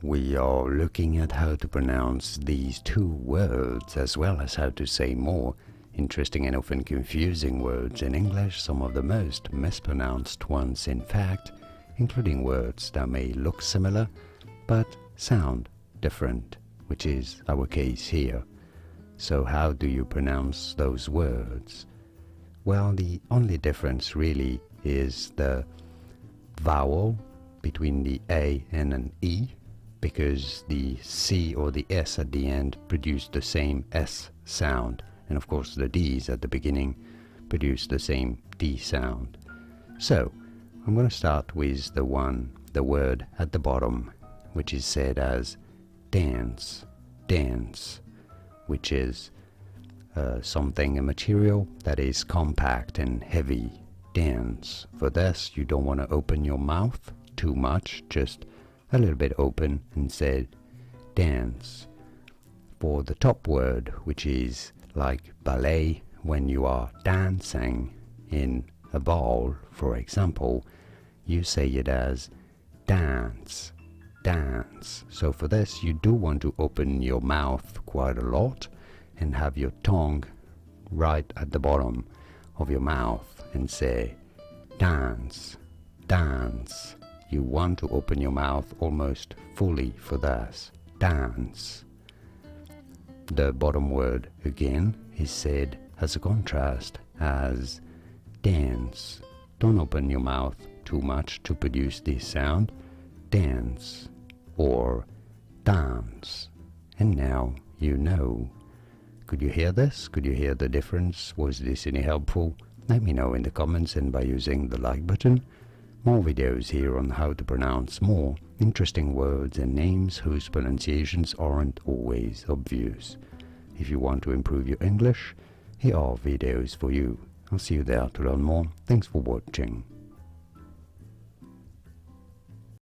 we are looking at how to pronounce these two words as well as how to say more interesting and often confusing words in English, some of the most mispronounced ones in fact, including words that may look similar but sound different, which is our case here. So how do you pronounce those words? Well, the only difference really is the vowel between the A and an E, because the C or the S at the end produce the same S sound, and of course the D's at the beginning produce the same D sound. So I'm going to start with the word at the bottom, which is said as dance, dance, which is something, a material that is compact and heavy, dance. For this, you don't want to open your mouth too much, just a little bit open, and say dance. For the top word, which is like ballet, when you are dancing in a ball, for example, you say it as dance, dance. So for this, you do want to open your mouth quite a lot and have your tongue right at the bottom of your mouth and say dance, dance. You want to open your mouth almost fully for this, dance. The bottom word again is said as a contrast as dance. Don't open your mouth too much to produce this sound, dance or dance. And now you know. Could you hear this? Could you hear the difference? Was this any helpful? Let me know in the comments and by using the like button. More videos here on how to pronounce more interesting words and names whose pronunciations aren't always obvious. If you want to improve your English, here are videos for you. I'll see you there to learn more. Thanks for watching.